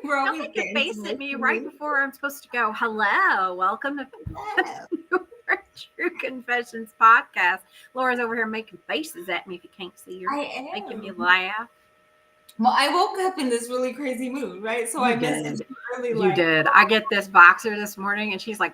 We're Don't always make a getting face at me right before I'm supposed to go. Hello, welcome to True Confessions podcast. Laura's over here making faces at me if you can't see her. I am. Making me laugh. Well, I woke up in this really crazy mood, right? So I messaged you early. You did. I get this boxer this morning and she's like,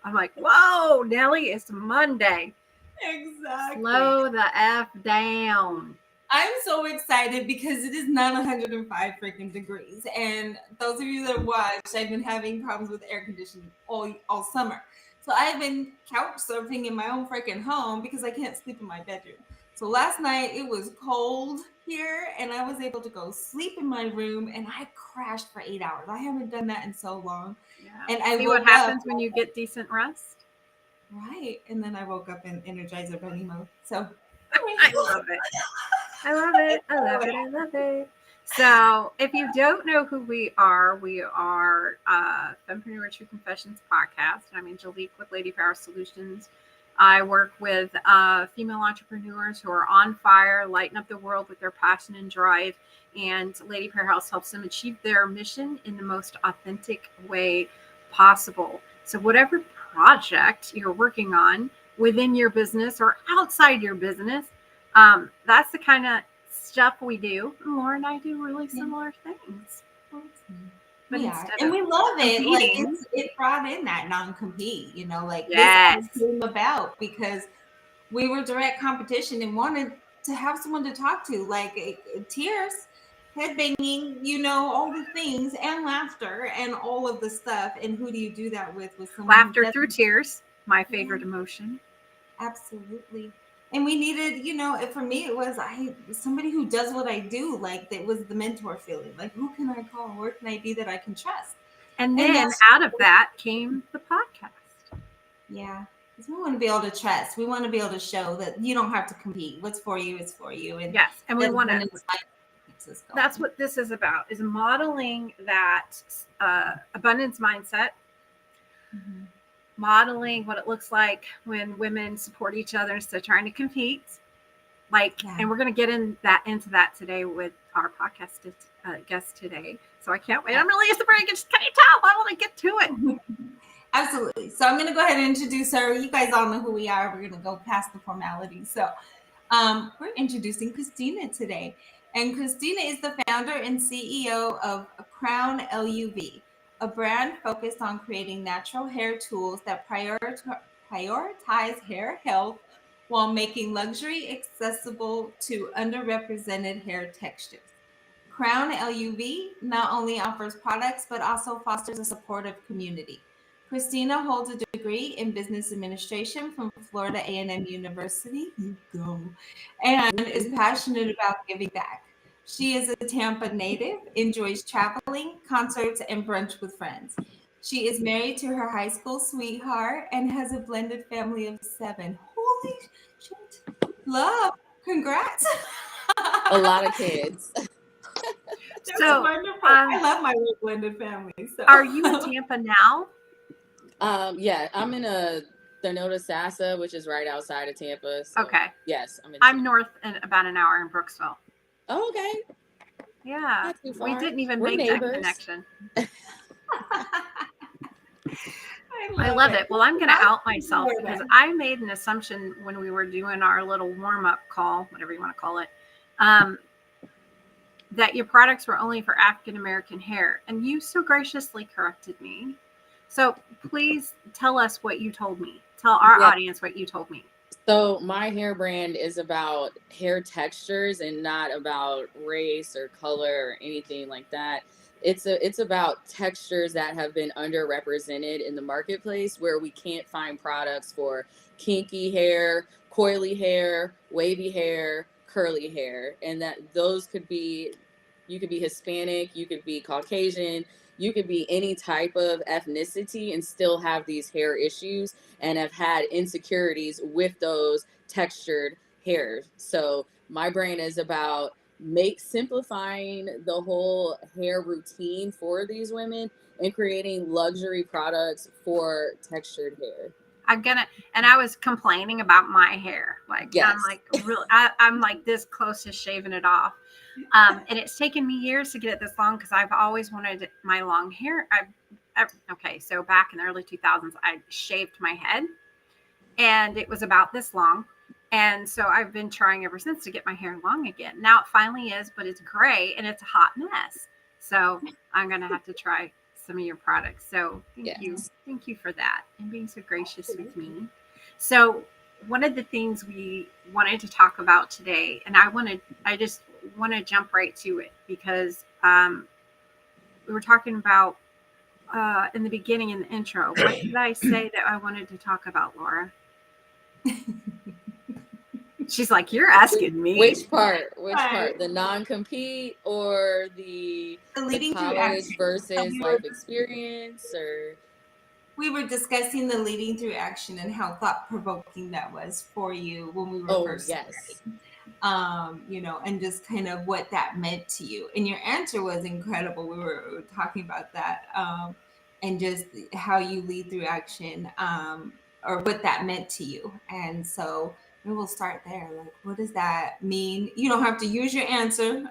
I'm like, whoa, Nelly, it's Monday. Exactly. Slow the F down. I'm so excited because it is not 105 freaking degrees. And those of you that watched, I've been having problems with air conditioning all summer. So I've been couch surfing in my own freaking home because I can't sleep in my bedroom. So last night it was cold here and I was able to go sleep in my room and I crashed for 8 hours. I haven't done that in so long. Yeah. And I see woke what happens up, when you get decent rest. right. And then I woke up in Energizer Bunny mode. So I love it. I love it. I love it. I love it. So, if you don't know who we are Entrepreneurship True Confessions podcast. I'm Angelique with Lady Power Solutions. I work with female entrepreneurs who are on fire, lighting up the world with their passion and drive. And Lady Powerhouse helps them achieve their mission in the most authentic way possible. So, whatever project you're working on within your business or outside your business, that's the kind of stuff we do. And Laura and I do really similar things. But and we love it. Like it brought in that non-compete, like this came about because we were direct competition and wanted to have someone to talk to, like tears, headbanging, all the things, and laughter and all of the stuff. And who do you do that with someone? Laughter through tears, my favorite emotion. Absolutely. And we needed, for me, it was somebody who does what I do. Like, it was the mentor feeling. Like, who can I call? Where can I be that I can trust? And then out of that came the podcast. Yeah. Because we want to be able to trust. We want to be able to show that you don't have to compete. What's for you is for you. And yes. And we want to. That's what this is about, is modeling that abundance mindset. Mm-hmm. Modeling what it looks like when women support each other instead of trying to compete. And we're going to get into that today with our podcast guest today. So I can't wait. I'm really surprised. Can you tell? I want to get to it. Absolutely. So I'm going to go ahead and introduce her. You guys all know who we are. We're going to go past the formalities. So we're introducing Christina today. And Christina is the founder and CEO of Crown LUV, a brand focused on creating natural hair tools that prioritize hair health while making luxury accessible to underrepresented hair textures. Crown LUV not only offers products, but also fosters a supportive community. Christina holds a degree in business administration from Florida A&M University, and is passionate about giving back. She is a Tampa native, enjoys traveling, concerts, and brunch with friends. She is married to her high school sweetheart and has a blended family of 7. Holy shit. Love. Congrats. A lot of kids. That's wonderful. I love my blended family. So. Are you in Tampa now? Yeah, I'm in Thernoda Sassa, which is right outside of Tampa. So, okay. Yes, I'm north and about an hour in Brooksville. Oh, okay. Yeah, we didn't even make that connection. I love it. Well, I'm going to out myself because I made an assumption when we were doing our little warm-up call, whatever you want to call it, that your products were only for African-American hair. And you so graciously corrected me. So please tell us what you told me. Tell our audience what you told me. So my hair brand is about hair textures and not about race or color or anything like that. It's about textures that have been underrepresented in the marketplace, where we can't find products for kinky hair, coily hair, wavy hair, curly hair. And that those could be, you could be Hispanic, you could be Caucasian, you could be any type of ethnicity and still have these hair issues and have had insecurities with those textured hairs. So my brand is about simplifying the whole hair routine for these women and creating luxury products for textured hair. I'm gonna, and I was complaining about my hair. Like, Yes. I'm like, real, I'm like this close to shaving it off. And it's taken me years to get it this long because I've always wanted my long hair. Okay, so back in the early 2000s, I shaved my head and it was about this long. And so I've been trying ever since to get my hair long again. Now it finally is, but it's gray and it's a hot mess. So I'm going to have to try some of your products. So thank you. Yes. Thank you for that and being so gracious with me. So one of the things we wanted to talk about today, and I just want to jump right to it because we were talking about in the beginning in the intro. What did I say that I wanted to talk about, Laura? She's like, you're asking me. Which part? The non-compete or the leading through college action. versus life experience? Or we were discussing the leading through action and how thought-provoking that was for you when we were first starting. And just kind of what that meant to you. And your answer was incredible. We were talking about that and just how you lead through action or what that meant to you. And so we will start there. Like, what does that mean? You don't have to use your answer,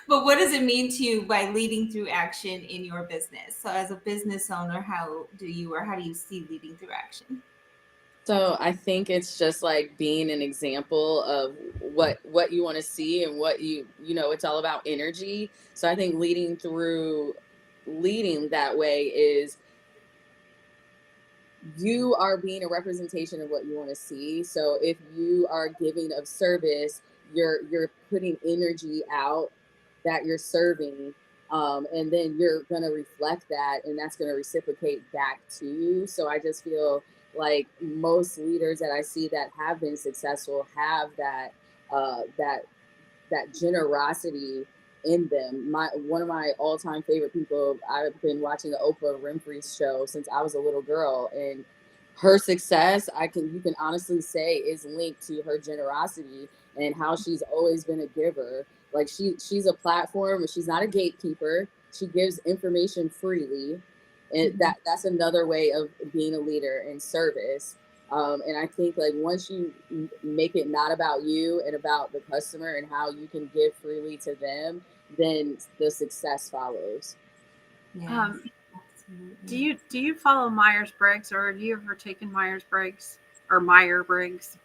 but what does it mean to you by leading through action in your business? So as a business owner, how do you see leading through action? So I think it's just like being an example of what you want to see and what it's all about energy. So I think leading that way is you are being a representation of what you want to see. So if you are giving of service, you're putting energy out that you're serving. And then you're going to reflect that, and that's going to reciprocate back to you. So I just feel like most leaders that I see that have been successful have that generosity in them. One of my all-time favorite people, I've been watching the Oprah Winfrey show since I was a little girl, and her success, you can honestly say, is linked to her generosity and how she's always been a giver. Like she's a platform, and she's not a gatekeeper. She gives information freely, and that's another way of being a leader in service. And I think like once you make it not about you and about the customer and how you can give freely to them, then the success follows. Yes. Do you follow Myers-Briggs, or have you ever taken Myers-Briggs or Meyer-Briggs? I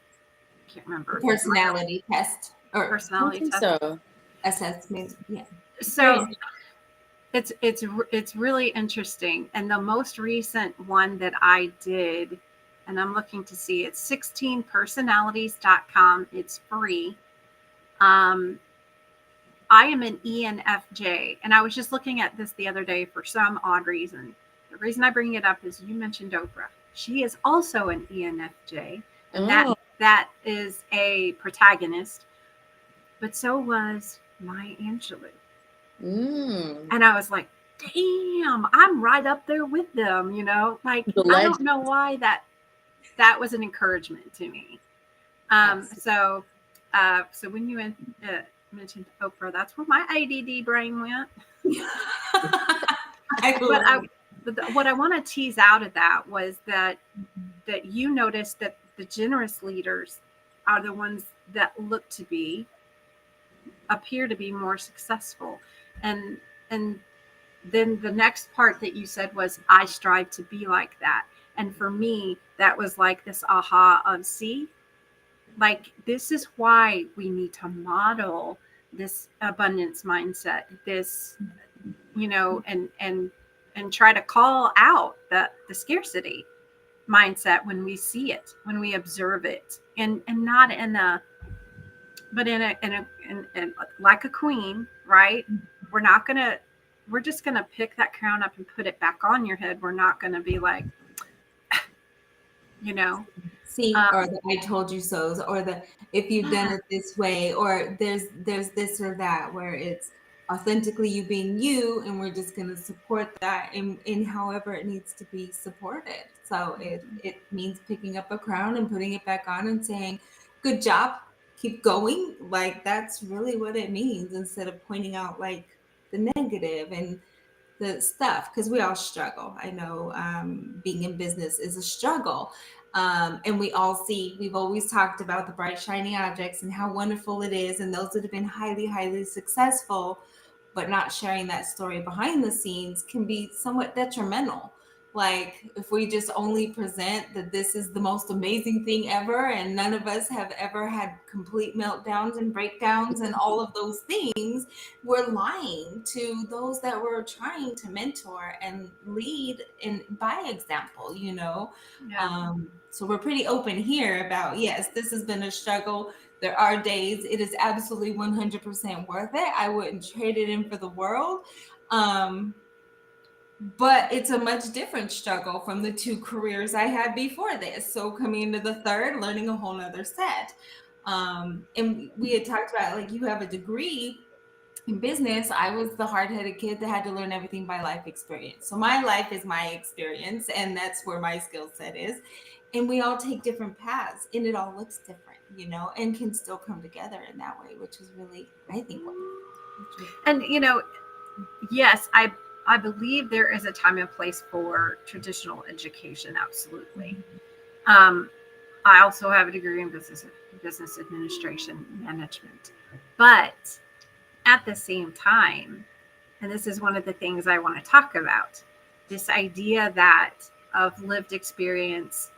can't remember. Personality test or personality test. So assessment. Yeah. So it's really interesting. And the most recent one that I did, and I'm looking to see, it's 16personalities.com. It's free. I am an ENFJ, and I was just looking at this the other day for some odd reason. The reason I bring it up is you mentioned Oprah. She is also an ENFJ, and that is a protagonist. But so was Maya Angelou. And I was like, damn, I'm right up there with them, Like, I don't know why that was an encouragement to me. So when you mentioned Oprah, that's where my ADD brain went. But what I want to tease out of that was that you noticed that the generous leaders are the ones that appear to be more successful. And then the next part that you said was, I strive to be like that. And for me, that was like this aha of, see, like, this is why we need to model this abundance mindset, this, and try to call out the scarcity mindset when we see it, when we observe it, and not in a like a queen, right? We're just gonna pick that crown up and put it back on your head. We're not gonna be like, see, or the I told you so's, or the if you've done it this way, or there's this or that, where it's authentically you being you, and we're just going to support that in however it needs to be supported. So it means picking up a crown and putting it back on and saying, good job, keep going. Like, that's really what it means, instead of pointing out like the negative and the stuff, because we all struggle. I know being in business is a struggle. And we've always talked about the bright, shiny objects and how wonderful it is. And those that have been highly, highly successful, but not sharing that story behind the scenes can be somewhat detrimental. Like if we just only present that this is the most amazing thing ever, and none of us have ever had complete meltdowns and breakdowns and all of those things, we're lying to those that we're trying to mentor and lead in by example, you know. Yeah. So we're pretty open here about, yes, this has been a struggle. There are days it is absolutely 100% worth it. I wouldn't trade it in for the world. But it's a much different struggle from the 2 careers I had before this. So coming into the third, learning a whole nother set. And we had talked about, like, you have a degree in business. I was the hard-headed kid that had to learn everything by life experience. So my life is my experience, and that's where my skill set is. And we all take different paths, and it all looks different, you know, and can still come together in that way, which is really, I think, wonderful. And yes, I believe there is a time and place for traditional education. Absolutely. I also have a degree in business administration management, but at the same time, and this is one of the things I want to talk about, this idea that of lived experience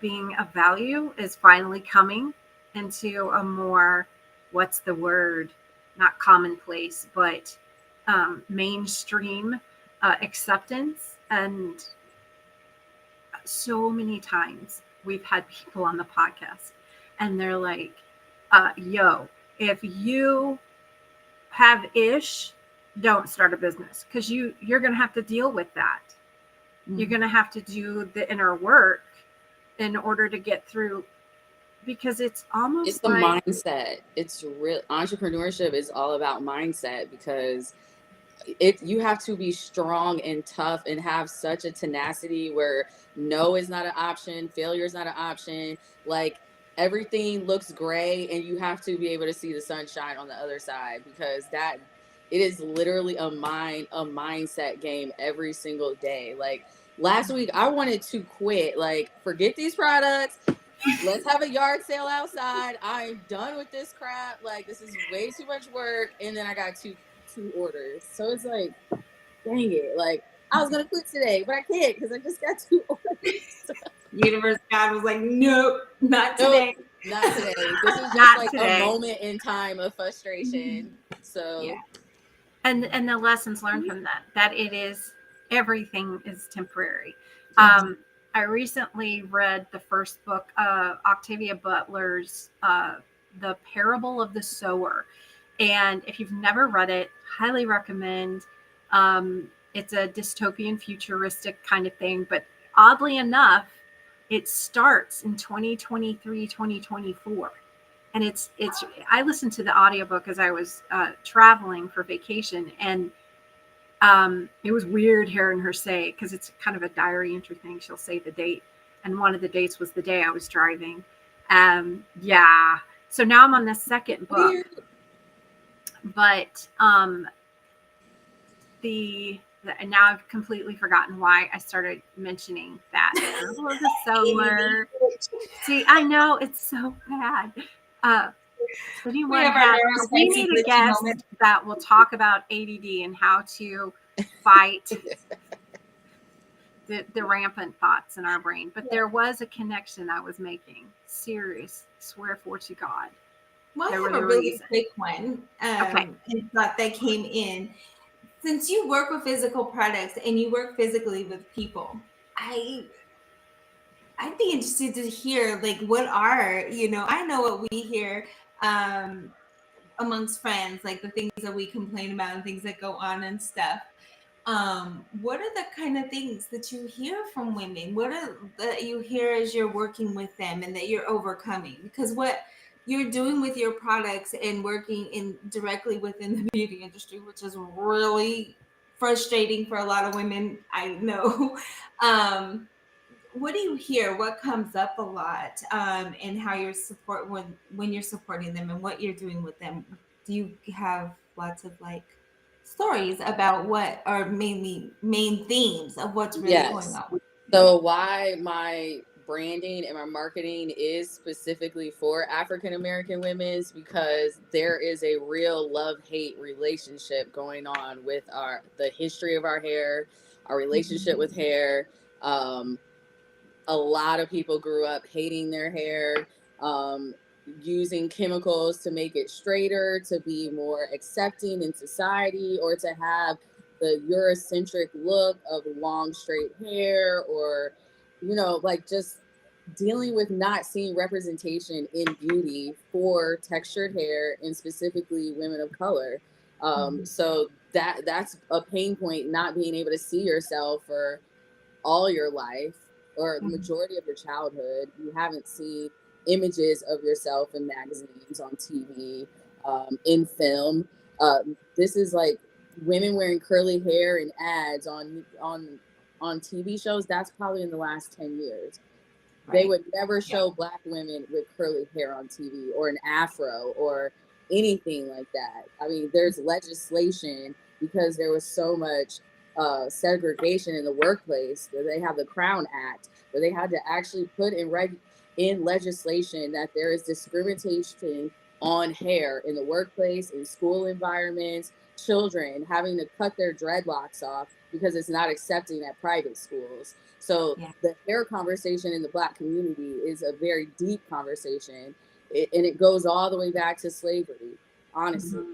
being of value is finally coming into a more, what's the word, not commonplace, but mainstream acceptance. And so many times we've had people on the podcast and they're like, yo, if you have ish, don't start a business, because you're going to have to deal with that. You're going to have to do the inner work in order to get through, because it's almost the mindset. It's real. Entrepreneurship is all about mindset, because you have to be strong and tough and have such a tenacity where no is not an option, failure is not an option. Like, everything looks gray and you have to be able to see the sunshine on the other side, because it is literally a mindset game every single day. Like, last week I wanted to quit, like, forget these products. Let's have a yard sale outside. I'm done with this crap. Like, this is way too much work. And then I got two orders. So it's like, dang it. Like, I was going to quit today, but I can't because I just got 2 orders. Universe God was like, nope, not today. Not today. This is just Not like today. a moment in time of frustration. So, yeah. And the lessons learned from that it is, everything is temporary. I recently read the first book, Octavia Butler's The Parable of the Sower. And if you've never read it, highly recommend. It's a dystopian, futuristic kind of thing. But oddly enough, it starts in 2023, 2024. And it's I listened to the audiobook as I was traveling for vacation. And it was weird hearing her say, because it's kind of a diary entry thing. She'll say the date. And one of the dates was the day I was driving. Yeah. So now I'm on the second book. Weird. But and now I've completely forgotten why I started mentioning that. The solar. See, I know it's so bad. We need a guest that will talk about ADD and how to fight the rampant thoughts in our brain. But there was a connection I was making. Serious, swear for to God. Well, I have a really quick one. Okay. Thought that came in. Since you work with physical products and you work physically with people, I'd be interested to hear, like, what are, I know what we hear amongst friends, like the things that we complain about and things that go on and stuff. What are the kind of things that you hear from women? What are that you hear as you're working with them and that you're overcoming? Because what you're doing with your products and working directly within the beauty industry, which is really frustrating for a lot of women, I know. What do you hear? What comes up a lot, and how you're when you're supporting them and what you're doing with them? Do you have lots of stories about what are mainly main themes of what's really going on? So why my branding and my marketing is specifically for African American women because there is a real love-hate relationship going on with the history of our hair, our relationship with hair. A lot of people grew up hating their hair, using chemicals to make it straighter, to be more accepting in society, or to have the Eurocentric look of long straight hair, or, like just dealing with not seeing representation in beauty for textured hair and specifically women of color. So that's a pain point, not being able to see yourself for all your life or the majority of your childhood. You haven't seen images of yourself in magazines, on TV, in film. This is like women wearing curly hair in ads on TV shows. That's probably in the last 10 years. Right. They would never show Black women with curly hair on TV or an afro or anything like that. I mean, there's legislation because there was so much segregation in the workplace, where they have the Crown Act, where they had to actually put in legislation that there is discrimination on hair in the workplace, in school environments, children having to cut their dreadlocks off because it's not accepting at private schools. So the hair conversation in the Black community is a very deep conversation, and it goes all the way back to slavery, honestly.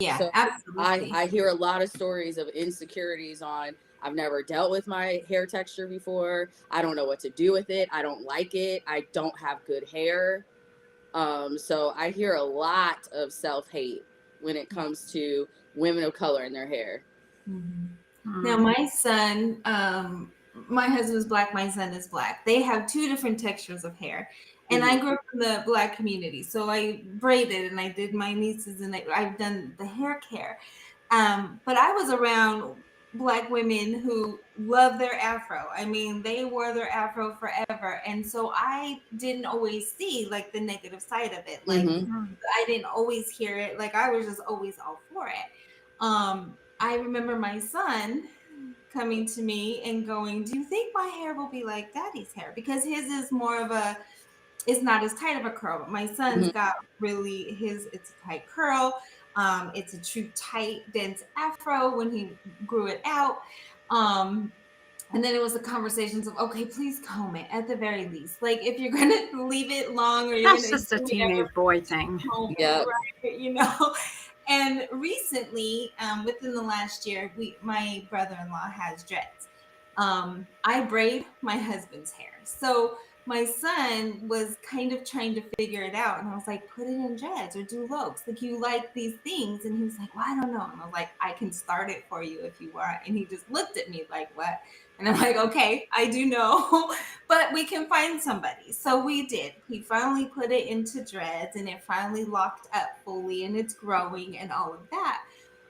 Yeah, so absolutely. I hear a lot of stories of insecurities on, I've never dealt with my hair texture before. I don't know what to do with it. I don't like it. I don't have good hair. So I hear a lot of self-hate when it comes to women of color and their hair. Now, my son, my husband's Black, my son is Black. They have two different textures of hair. And I grew up in the Black community. So I braided and I did my nieces and I've done the hair care. But I was around Black women who love their afro. I mean, they wore their afro forever. And so I didn't always see like the negative side of it. Like I didn't always hear it. Like I was just always all for it. I remember my son coming to me and going, "Do you think my hair will be like Daddy's hair?" Because his is more of it's not as tight of a curl, but my son's got really it's a tight curl. It's a true tight, dense afro when he grew it out. And then it was the conversations of, okay, please comb it at the very least. Like if you're gonna leave it long, or you're that's just a teenage boy thing. Yeah, right, And recently, within the last year, my brother-in-law has dreads. I braid my husband's hair. So my son was kind of trying to figure it out. And I was like, put it in dreads or do locks. Like, you like these things. And he was like, well, I don't know. And I was like, I can start it for you if you want. And he just looked at me like, what? And I'm like, okay, I do know, but we can find somebody. So we did. He finally put it into dreads and it finally locked up fully and it's growing and all of that.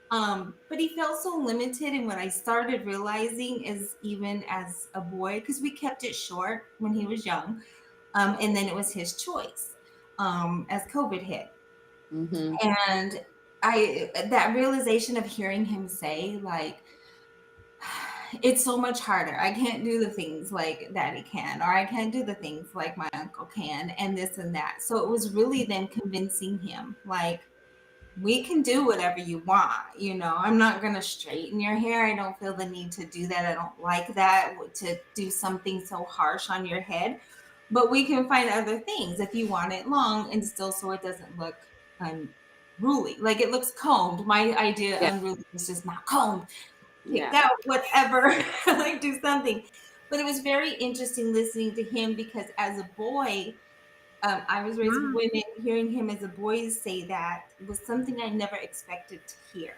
But he felt so limited. And what I started realizing is, even as a boy, because we kept it short when he was young, and then it was his choice as COVID hit. And that realization of hearing him say, like, it's so much harder. I can't do the things like Daddy can, or I can't do the things like my uncle can, and this and that. So it was really then convincing him, like, we can do whatever you want. I'm not going to straighten your hair. I don't feel the need to do that. I don't like that, to do something so harsh on your head. But we can find other things if you want it long and still so it doesn't look unruly. Like it looks combed. My idea unruly is just not combed. Pick out whatever, like do something. But it was very interesting listening to him, because as a boy, I was raised with women. Hearing him as a boy say that was something I never expected to hear.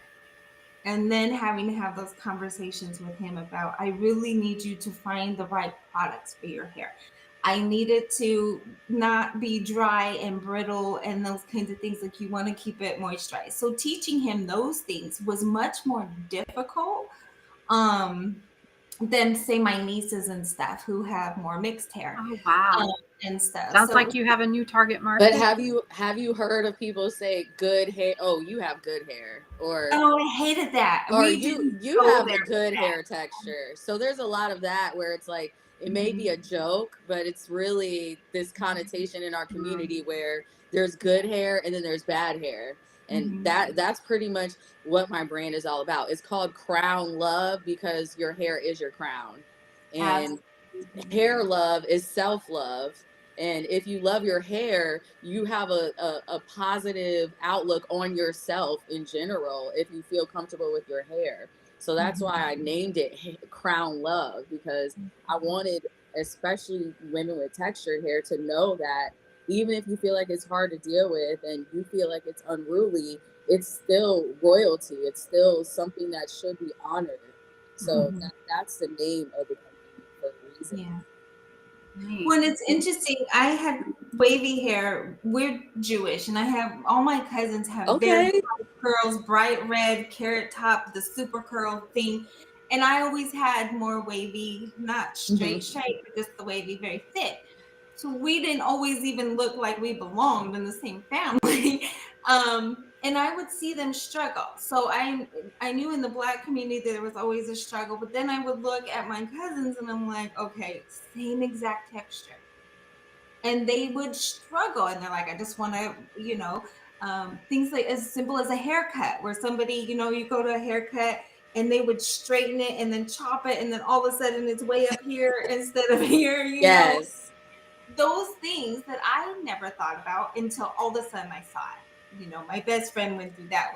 And then having to have those conversations with him about, I really need you to find the right products for your hair. I need it to not be dry and brittle and those kinds of things. Like, you want to keep it moisturized. So teaching him those things was much more difficult than, say, my nieces and stuff who have more mixed hair. Oh, wow. And stuff. Sounds like you have a new target market. But have you heard of people say good hair? Oh, you have good hair, or I hated that. Or you have a good hair texture. So there's a lot of that where it's like it may be a joke, but it's really this connotation in our community where there's good hair and then there's bad hair. And that's pretty much what my brand is all about. It's called Crown Love because your hair is your crown. And hair love is self-love. And if you love your hair, you have a positive outlook on yourself in general if you feel comfortable with your hair. So that's why I named it Crown Love, because I wanted, especially women with textured hair, to know that even if you feel like it's hard to deal with and you feel like it's unruly, it's still royalty. It's still something that should be honored. So that's the name of the company for a reason. Yeah. Neat. Well, it's interesting. I had wavy hair. We're Jewish, and I have all my cousins have very bright curls, bright red, carrot top, the super curl thing. And I always had more wavy, not straight shape, but just the wavy, very thick. So we didn't always even look like we belonged in the same family. And I would see them struggle. So I knew in the Black community there was always a struggle, but then I would look at my cousins and I'm like, okay, same exact texture. And they would struggle and they're like, I just want to, things like as simple as a haircut where somebody, you go to a haircut and they would straighten it and then chop it. And then all of a sudden it's way up here instead of here, know, those things that I never thought about until all of a sudden I saw it. My best friend went through that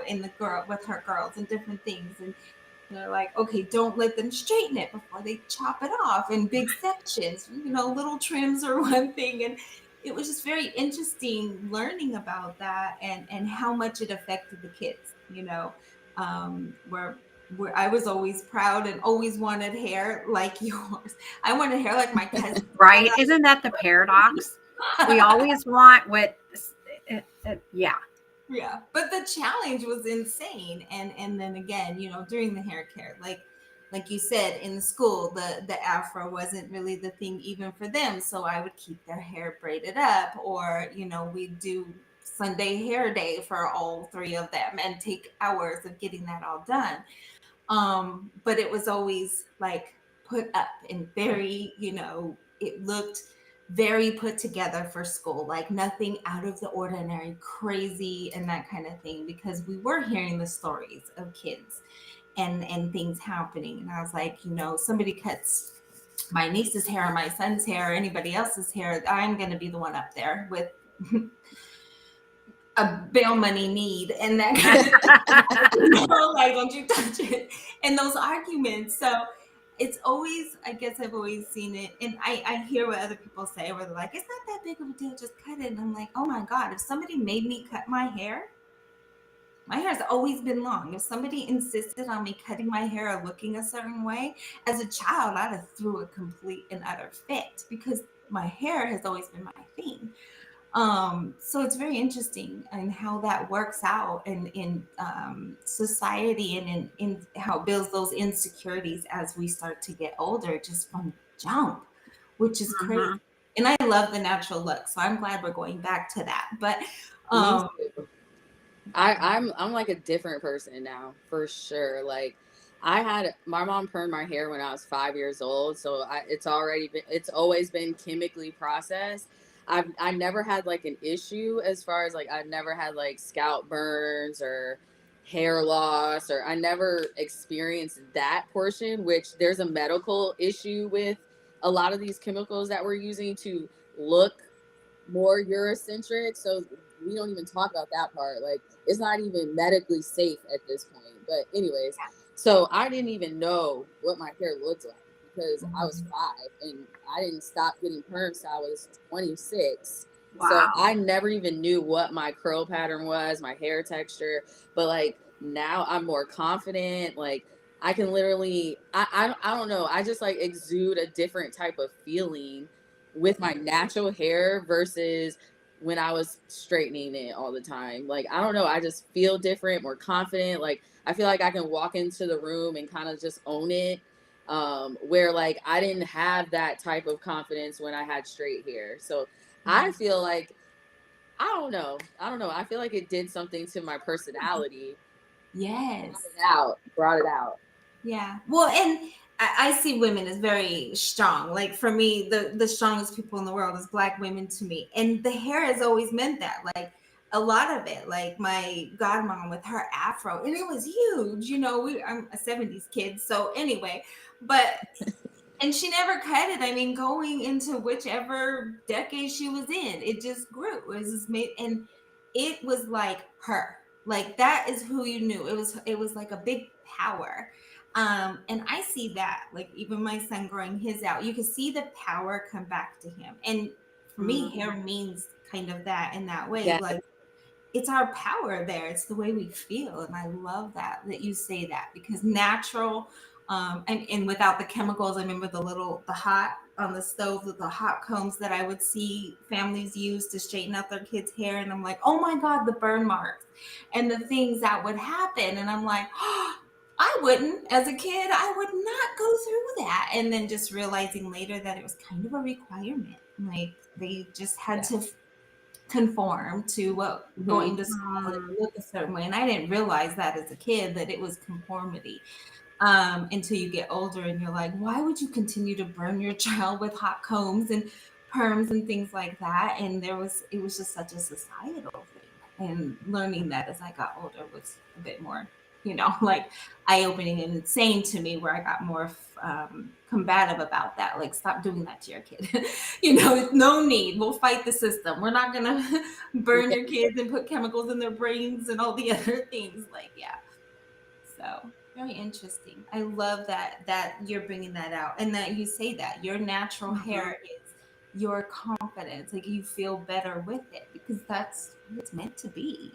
with her girls and different things. And they're like, okay, don't let them straighten it before they chop it off in big sections. Little trims are one thing. And it was just very interesting learning about that and how much it affected the kids, where I was always proud and always wanted hair like yours. I wanted hair like my cousin. Right? Isn't that the paradox? We always want what, yeah. Yeah, but the challenge was insane. And then again, during the hair care, like you said, in the school, the afro wasn't really the thing even for them. So I would keep their hair braided up, or we'd do Sunday hair day for all three of them and take hours of getting that all done. But it was always like put up and very, it looked very put together for school, like nothing out of the ordinary, crazy, and that kind of thing, because we were hearing the stories of kids and things happening. And I was like, somebody cuts my niece's hair or my son's hair or anybody else's hair, I'm going to be the one up there with a bail money need and that kind of like, don't you touch it, and those arguments. So it's always, I guess I've always seen it, and I hear what other people say where they're like, it's not that big of a deal, just cut it. And I'm like, oh my God, if somebody made me cut my hair has always been long. If somebody insisted on me cutting my hair or looking a certain way, as a child, I'd have threw a complete and utter fit because my hair has always been my thing. So it's very interesting in how that works out in society and in how it builds those insecurities as we start to get older, just from jump, which is crazy. And I love the natural look, so I'm glad we're going back to that. But I'm like a different person now, for sure. Like my mom permed my hair when I was 5 years old, so it's always been chemically processed. I never had like an issue as far as like I never had like scalp burns or hair loss, or I never experienced that portion, which there's a medical issue with a lot of these chemicals that we're using to look more Eurocentric. So we don't even talk about that part. Like, it's not even medically safe at this point. But anyways, so I didn't even know what my hair looked like because I was 5 and I didn't stop getting perms till I was 26. Wow. So I never even knew what my curl pattern was, my hair texture. But like now I'm more confident. Like I can literally, I don't know. I just like exude a different type of feeling with my natural hair versus when I was straightening it all the time. Like, I don't know. I just feel different, more confident. Like, I feel like I can walk into the room and kind of just own it. Where like, I didn't have that type of confidence when I had straight hair. So I feel like, I don't know. I feel like it did something to my personality. Yes. Brought it out. Yeah. Well, and I see women as very strong. Like for me, the strongest people in the world is Black women to me. And the hair has always meant that. Like a lot of it, like my godmom with her afro, and it was huge. I'm a 70s kid. So anyway, but and she never cut it. I mean, going into whichever decade she was in, it just grew. It was just made, and it was like her. Like that is who you knew. It was like a big power. And I see that, like even my son growing his out, you can see the power come back to him. And for me, hair means kind of that in that way. Yeah. Like it's our power there. It's the way we feel. And I love that you say that, because natural, and without the chemicals. I remember the hot on the stove with the hot combs that I would see families use to straighten out their kids' hair. And I'm like, oh my God, the burn marks and the things that would happen. And I'm like, oh, I wouldn't, as a kid, I would not go through that. And then just realizing later that it was kind of a requirement. Like they just had to conform to what going to school and look a certain way. And I didn't realize that as a kid, that it was conformity, until you get older and you're like, why would you continue to burn your child with hot combs and perms and things like that? And it was just such a societal thing. And learning that as I got older was a bit more, like eye-opening and insane to me, where I got more combative about that. Like, stop doing that to your kid. No need. We'll fight the system. We're not gonna burn your kids and put chemicals in their brains and all the other things. Like, yeah. So very interesting. I love that you're bringing that out, and that you say that your natural hair is your confidence. Like you feel better with it, because that's what it's meant to be.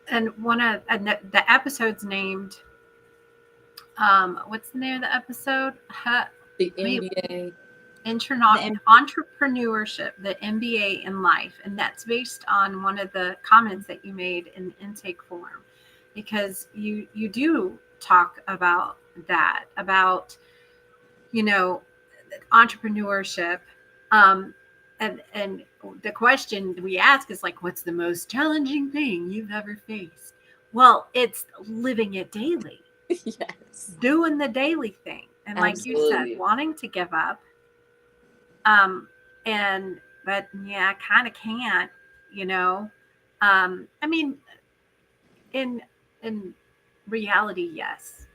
And one of the episodes named, what's the name of the episode? The MBA. Entrepreneurship, the MBA in life. And that's based on one of the comments that you made in the intake form, because you do talk about that, about, entrepreneurship. And the question we ask is like, what's the most challenging thing you've ever faced? Well, it's living it daily. Yes. Doing the daily thing. And like Absolutely. you said, wanting to give up. But yeah, I kind of can't, I mean, in reality, yes,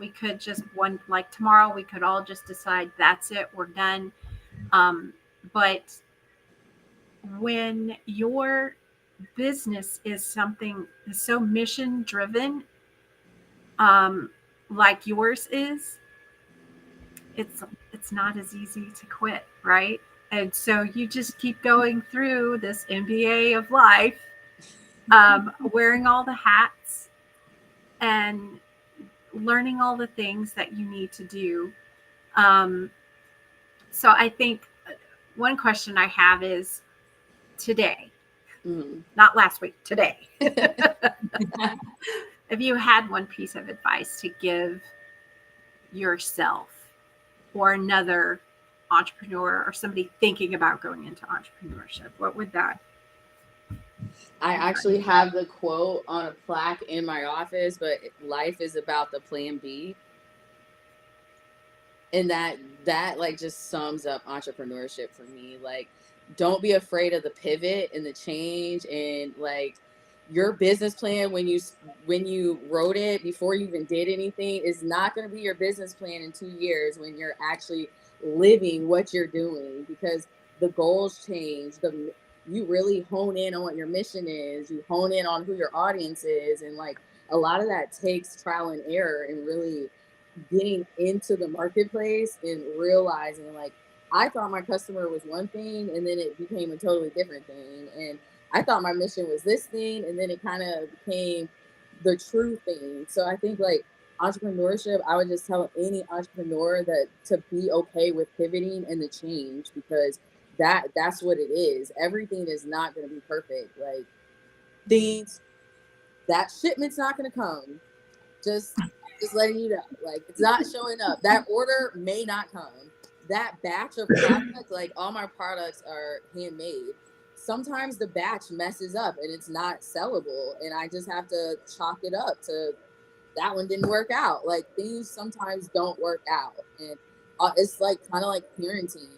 we could just like tomorrow, we could all just decide that's it, we're done. But when your business is something so mission driven, like yours is, it's not as easy to quit, right? And so you just keep going through this MBA of life, wearing all the hats and learning all the things that you need to do. So I think one question I have is today, not last week, today. If you had one piece of advice to give yourself or another entrepreneur or somebody thinking about going into entrepreneurship, what would that? I actually have the quote on a plaque in my office, but life is about the plan B. And that like just sums up entrepreneurship for me. Like, don't be afraid of the pivot and the change, and like your business plan when you wrote it before you even did anything is not going to be your business plan in 2 years when you're actually living what you're doing, because the goals change. You really hone in on what your mission is. You hone in on who your audience is, and like a lot of that takes trial and error and really getting into the marketplace and realizing, like, I thought my customer was one thing and then it became a totally different thing, and I thought my mission was this thing and then it kind of became the true thing. So I think like entrepreneurship, I would just tell any entrepreneur that to be okay with pivoting and the change, because that's what it is. Everything is not going to be perfect. Like things, that shipment's not going to come. Just letting you know, like it's not showing up. That order may not come. That batch of product, like all my products are handmade. Sometimes the batch messes up and it's not sellable, and I just have to chalk it up to that one didn't work out. Like things sometimes don't work out. And it's like kind of like parenting.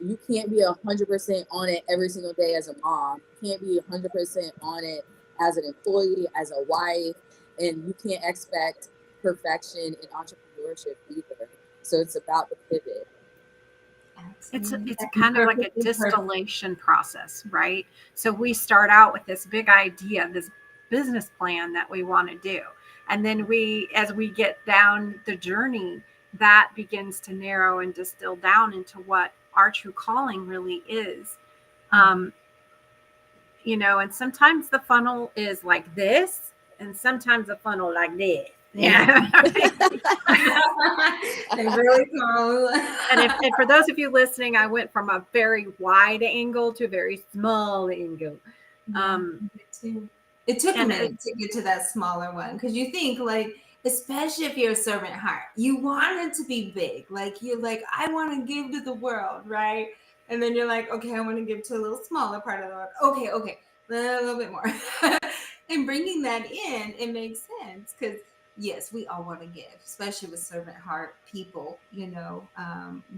You can't be 100% on it every single day as a mom. You can't be 100% on it as an employee, as a wife, and you can't expect perfection in entrepreneurship either. So it's about the pivot. It's kind of like a distillation process, right? So we start out with this big idea, this business plan that we want to do. And then as we get down the journey, that begins to narrow and distill down into what our true calling really is. And sometimes the funnel is like this, and sometimes the funnel like this. Yeah. They really go. And for those of you listening, I went from a very wide angle to a very small angle. It took a minute to get to that smaller one, because you think, like, especially if you're a servant heart, you want it to be big. Like, you're like, I want to give to the world, right? And then you're like, okay, I want to give to a little smaller part of the world. Okay, a little bit more. And bringing that in, it makes sense, because yes, we all want to give, especially with servant heart people,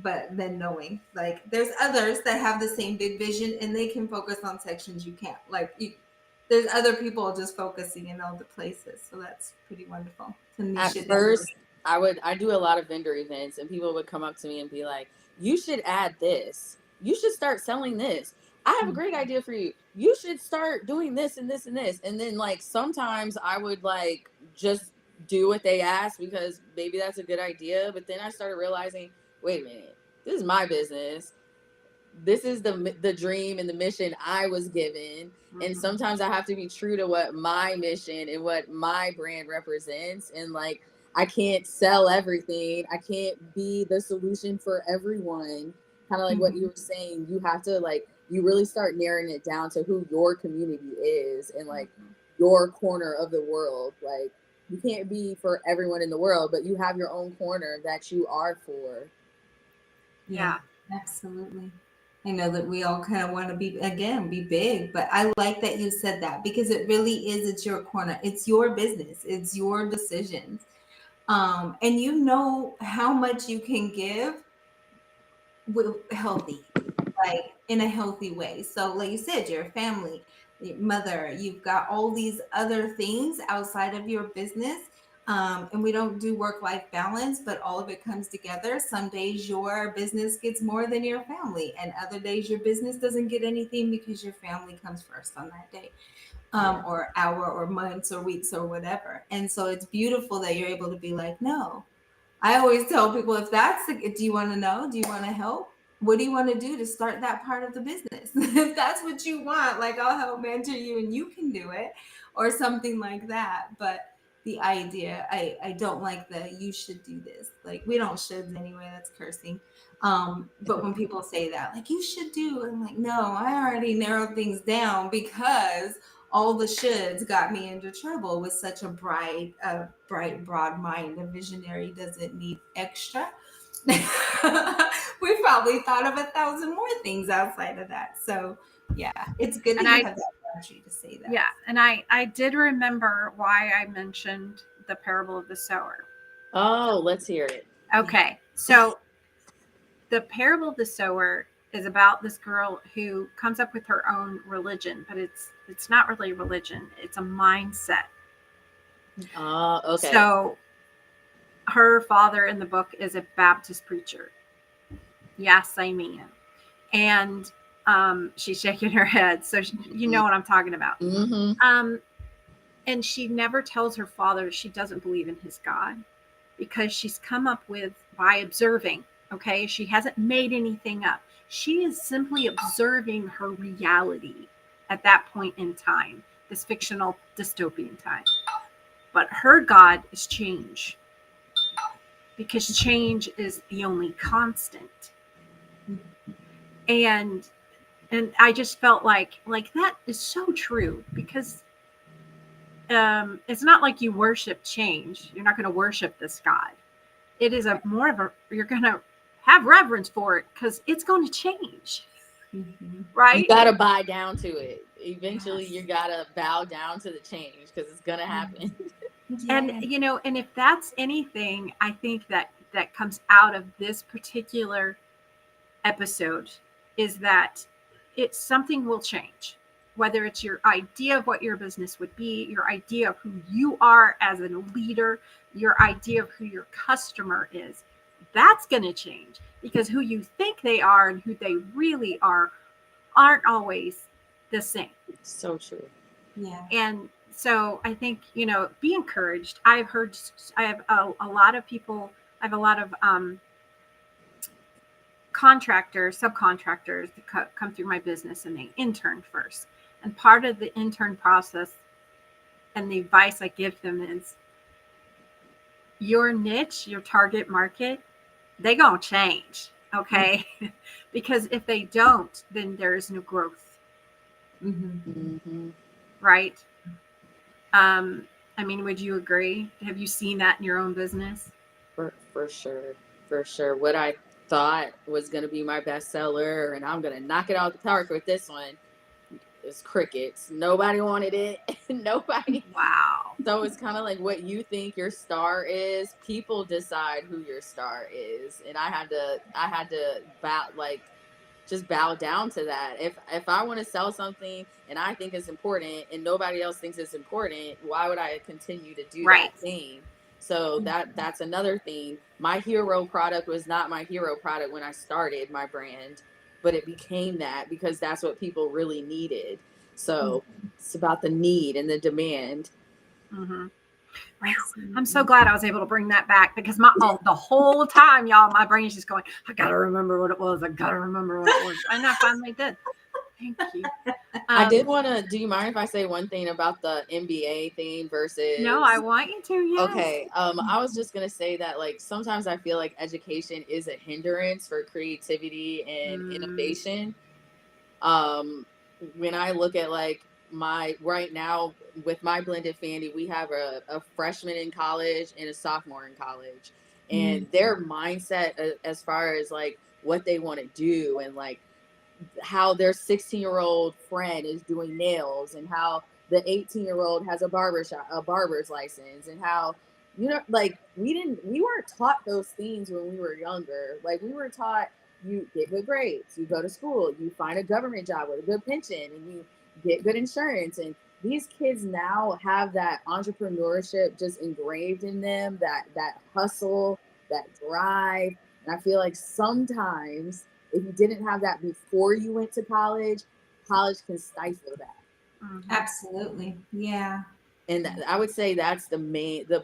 but then knowing, like, there's others that have the same big vision and they can focus on sections you can't. There's other people just focusing in all the places. So that's pretty wonderful. At first, I do a lot of vendor events, and people would come up to me and be like, you should add this. You should start selling this. I have a great idea for you. You should start doing this and this and this. And then, like, sometimes I would, like, just do what they asked because maybe that's a good idea. But then I started realizing, wait a minute, this is my business. This is the dream and the mission I was given. And sometimes I have to be true to what my mission and what my brand represents. And, like, I can't sell everything. I can't be the solution for everyone. Kind of like what you were saying, you have to, like, you really start narrowing it down to who your community is and, like, your corner of the world. Like, you can't be for everyone in the world, but you have your own corner that you are for. Yeah, absolutely. I know that we all kind of want to be big, but I like that you said that, because it really is, it's your corner. It's your business. It's your decisions. And you know how much you can give healthy, like in a healthy way. So like you said, your family, your mother, you've got all these other things outside of your business. And we don't do work-life balance, but all of it comes together. Some days your business gets more than your family, and other days your business doesn't get anything because your family comes first on that day, or hour or months or weeks or whatever. And so it's beautiful that you're able to be like, no. I always tell people, do you want to know? Do you want to help? What do you want to do to start that part of the business? If that's what you want, like, I'll help mentor you and you can do it, or something like that. But the idea, I don't like the you should do this. Like, we don't should anyway, that's cursing. But when people say that, like, you should do, I'm like, no, I already narrowed things down, because all the shoulds got me into trouble with such a bright, broad mind. A visionary doesn't need extra. We probably thought of 1,000 more things outside of that. So yeah, it's good that you have that boundary to say that. Yeah, and I did remember why I mentioned the parable of the sower. Oh, let's hear it. Okay, so the parable of the sower is about this girl who comes up with her own religion, but it's not really religion. It's a mindset. Okay. So her father in the book is a Baptist preacher. Yes, amen. And she's shaking her head. So you know what I'm talking about. Mm-hmm. And she never tells her father she doesn't believe in his God, because she's come up with by observing. Okay. She hasn't made anything up. She is simply observing her reality at that point in time, this fictional dystopian time. But her God is change, because change is the only constant. And I just felt like that is so true, because it's not like you worship change. You're not going to worship this God. It is you're going to have reverence for it, because it's going to change. Right? You got to buy down to it. Eventually, you got to bow down to the change, because it's going to happen. And and if that's anything, I think that comes out of this particular episode is that something will change, whether it's your idea of what your business would be, your idea of who you are as a leader, your idea of who your customer is. That's going to change, because who you think they are and who they really are aren't always the same. So true. Yeah. And so I think, be encouraged. I have a lot of people, I have a lot of contractors, subcontractors that come through my business, and they intern first. And part of the intern process and the advice I give them is your niche, your target market, they gonna change, okay? Because if they don't, then there is no growth, right? I mean, would you agree? Have you seen that in your own business? For sure. What I thought was going to be my bestseller, and I'm going to knock it out of the park with this one, is crickets. Nobody wanted it. Nobody. Wow. So it's kind of like what you think your star is. People decide who your star is, and I had to bow down to that. If I want to sell something and I think it's important and nobody else thinks it's important, why would I continue to do that thing? So that's another thing. My hero product was not my hero product when I started my brand, but it became that because that's what people really needed. So it's about the need and the demand. Right. I'm so glad I was able to bring that back, because the whole time, y'all, my brain's just going, I gotta remember what it was. And I finally did. Thank you. I did want to, do you mind if I say one thing about the MBA thing versus? No, I want you to, yes. Okay. I was just going to say that, like, sometimes I feel like education is a hindrance for creativity and innovation. When I look at, like, right now with my blended family, we have a freshman in college and a sophomore in college, and their mindset as far as like what they want to do, and like how their 16-year-old friend is doing nails, and how the 18-year-old has a barber's license, and how, like, we weren't taught those things when we were younger. Like, we were taught, you get good grades, you go to school, you find a government job with a good pension, and you get good insurance. And these kids now have that entrepreneurship just engraved in them, that hustle, that drive. And I feel like sometimes if you didn't have that before you went to college can stifle that. Absolutely. Yeah. And I would say that's the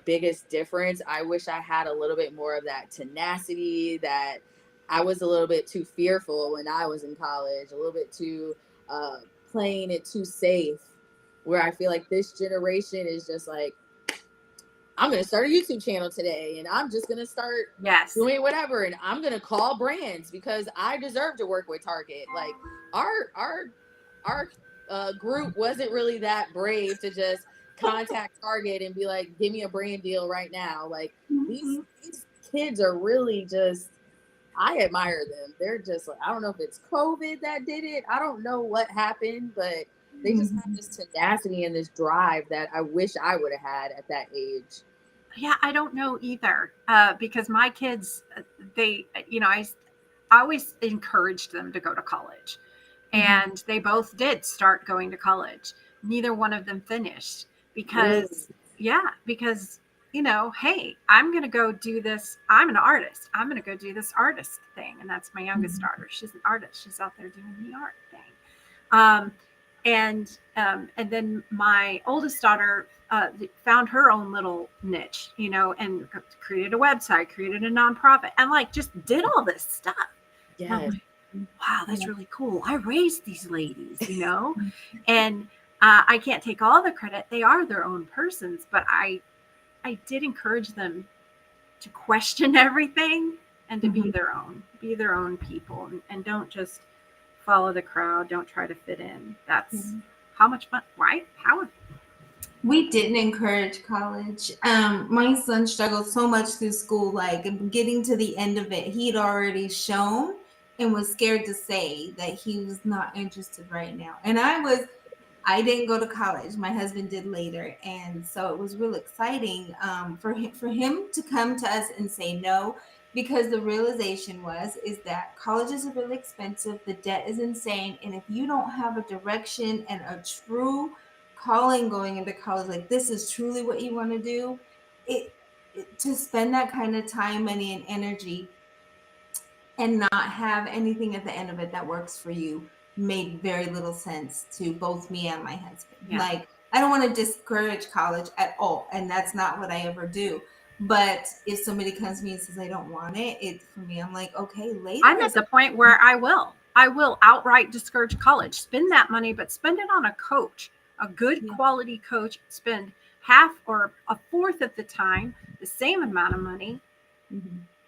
biggest difference. I wish I had a little bit more of that tenacity. That I was a little bit too fearful when I was in college, a little bit too playing it too safe, where I feel like this generation is just like, I'm going to start a YouTube channel today, and I'm just going to start doing whatever, and I'm going to call brands because I deserve to work with Target. Like, our group wasn't really that brave to just contact Target and be like, give me a brand deal right now. Like, these kids are really just, I admire them. They're just like, I don't know if it's COVID that did it. I don't know what happened, but they just have this tenacity and this drive that I wish I would have had at that age. Yeah, I don't know either, because my kids, they, I always encouraged them to go to college, and they both did start going to college. Neither one of them finished because, hey, I'm going to go do this. I'm an artist. I'm going to go do this artist thing. And that's my youngest daughter. She's an artist. She's out there doing the art thing. And then my oldest daughter found her own little niche, and created a website, created a nonprofit, and like just did all this stuff. Yeah. Like, wow, that's really cool. I raised these ladies, and I can't take all the credit. They are their own persons, but I did encourage them to question everything and to be their own people, and don't just follow the crowd. Don't try to fit in. That's how much fun, right? We didn't encourage college. My son struggled so much through school, like getting to the end of it, he'd already shown and was scared to say that he was not interested right now. And I I didn't go to college. My husband did later, and so it was real exciting for him to come to us and say no, because the realization is that colleges are really expensive. The debt is insane, and if you don't have a direction and a true calling going into college, like this is truly what you want to do, to spend that kind of time, money, and energy and not have anything at the end of it that works for you made very little sense to both me and my husband. Yeah. Like, I don't want to discourage college at all, and that's not what I ever do. But if somebody comes to me and says I don't want it, for me, I'm like, okay, later. I'm at the point where I will outright discourage college. Spend that money, but spend it on a coach, a good quality coach. Spend half or a fourth of the time, the same amount of money,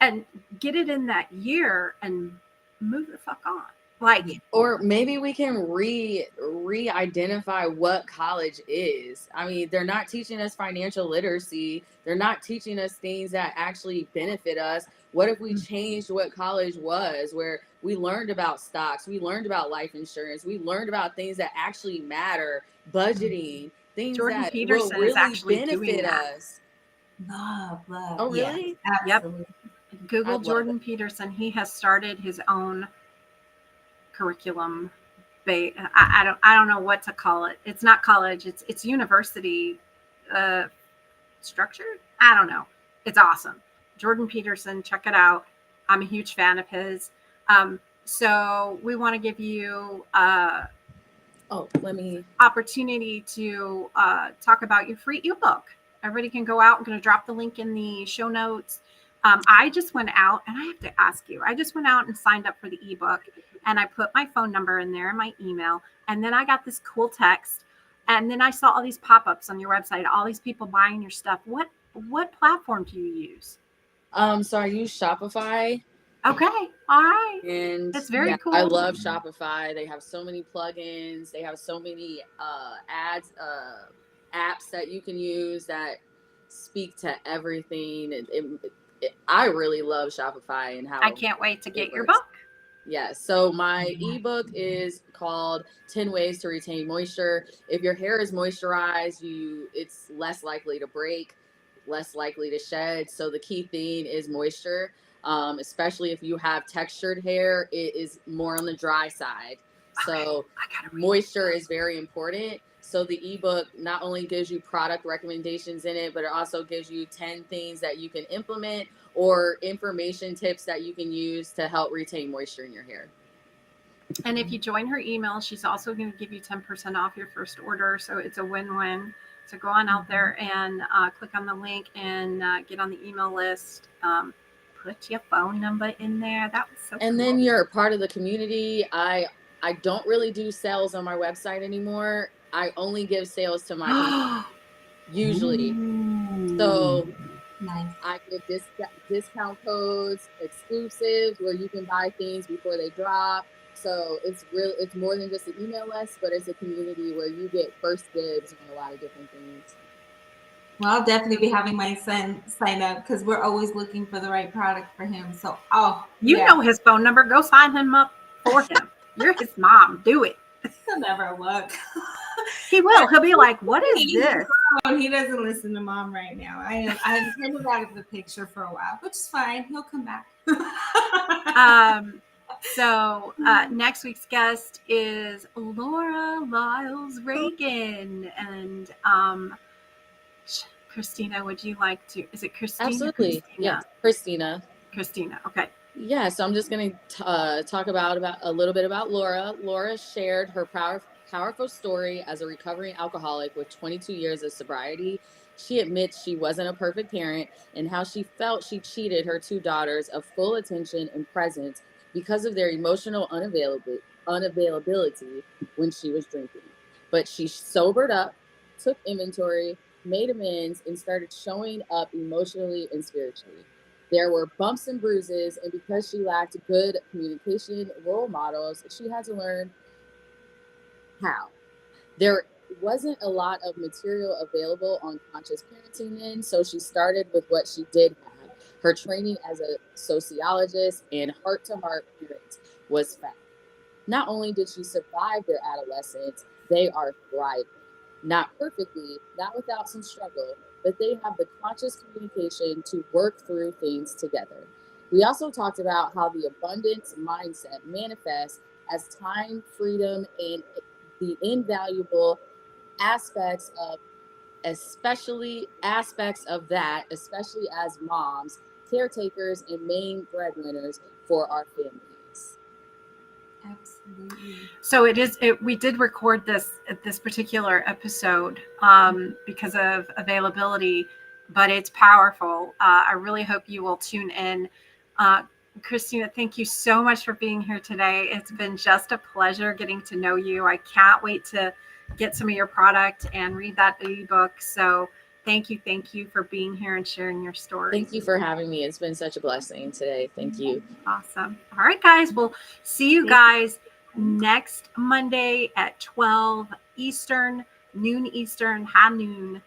and get it in that year and move the fuck on. Like, or maybe we can re-identify what college is. I mean, they're not teaching us financial literacy. They're not teaching us things that actually benefit us. What if we changed what college was, where we learned about stocks, we learned about life insurance, we learned about things that actually matter, budgeting, things Jordan that Peterson will is really actually doing benefit that. us. Love. Oh, really? Yeah, absolutely. Yep. Google Jordan Peterson. He has started his own curriculum. I don't know what to call it. It's not college. It's university structured. I don't know. It's awesome. Jordan Peterson, check it out. I'm a huge fan of his. So we want to give you opportunity to talk about your free ebook. Everybody can go out. I'm going to drop the link in the show notes. I just went out, and I have to ask you, I just went out and signed up for the ebook, and I put my phone number in there and my email, and then I got this cool text, and then I saw all these pop-ups on your website, all these people buying your stuff. What platform do you use? So I use Shopify. Okay. All right. And it's very cool. I love Shopify. They have so many plugins. They have so many apps that you can use that speak to everything. I really love Shopify and how I can't wait to get your book. Yeah, so my ebook is called 10 Ways to Retain Moisture. If your hair is moisturized, it's less likely to break, less likely to shed. So the key thing is moisture. Especially if you have textured hair, it is more on the dry side. So moisture is very important. So the ebook not only gives you product recommendations in it, but it also gives you 10 things that you can implement or information tips that you can use to help retain moisture in your hair. And if you join her email, she's also going to give you 10% off your first order. So it's a win-win. So go on out there and click on the link and get on the email list. Put your phone number in there. That was so cool. And then you're a part of the community. I don't really do sales on my website anymore. I only give sales to my community, usually. So nice. I give discount codes, exclusives, where you can buy things before they drop. So it's more than just an email list, but it's a community where you get first dibs on a lot of different things. Well, I'll definitely be having my son sign up because we're always looking for the right product for him. So, you know his phone number. Go sign him up for him. You're his mom. Do it. He'll never look. He will. He'll be like, "What is this?" He doesn't listen to mom right now. I've him out of the picture for a while, which is fine. He'll come back. So next week's guest is Laura Lyles Reagan, and Christina, would you like to? Is it Christina? Absolutely. Yeah, Christina. Christina. Okay. Yeah, so I'm just going to talk about a little bit about Laura. Laura shared her powerful story as a recovering alcoholic with 22 years of sobriety. She admits she wasn't a perfect parent and how she felt she cheated her two daughters of full attention and presence because of their emotional unavailability when she was drinking. But she sobered up, took inventory, made amends, and started showing up emotionally and spiritually. There were bumps and bruises, and because she lacked good communication role models, she had to learn how. There wasn't a lot of material available on conscious parenting then, so she started with what she did have. Her training as a sociologist and heart-to-heart parent was found. Not only did she survive their adolescence, they are thriving. Not perfectly, not without some struggle, but they have the conscious communication to work through things together. We also talked about how the abundance mindset manifests as time, freedom, and the invaluable aspects of especially as moms, caretakers, and main breadwinners for our families. Absolutely. So we did record this particular episode because of availability, but it's powerful. I really hope you will tune in. Christina, thank you so much for being here today. It's been just a pleasure getting to know you. I can't wait to get some of your product and read that ebook. So thank you for being here and sharing your story. Thank you for having me. It's been such a blessing today. Thank you. Awesome. All right, guys. We'll see you guys next Monday at 12 Eastern, noon Eastern, high noon.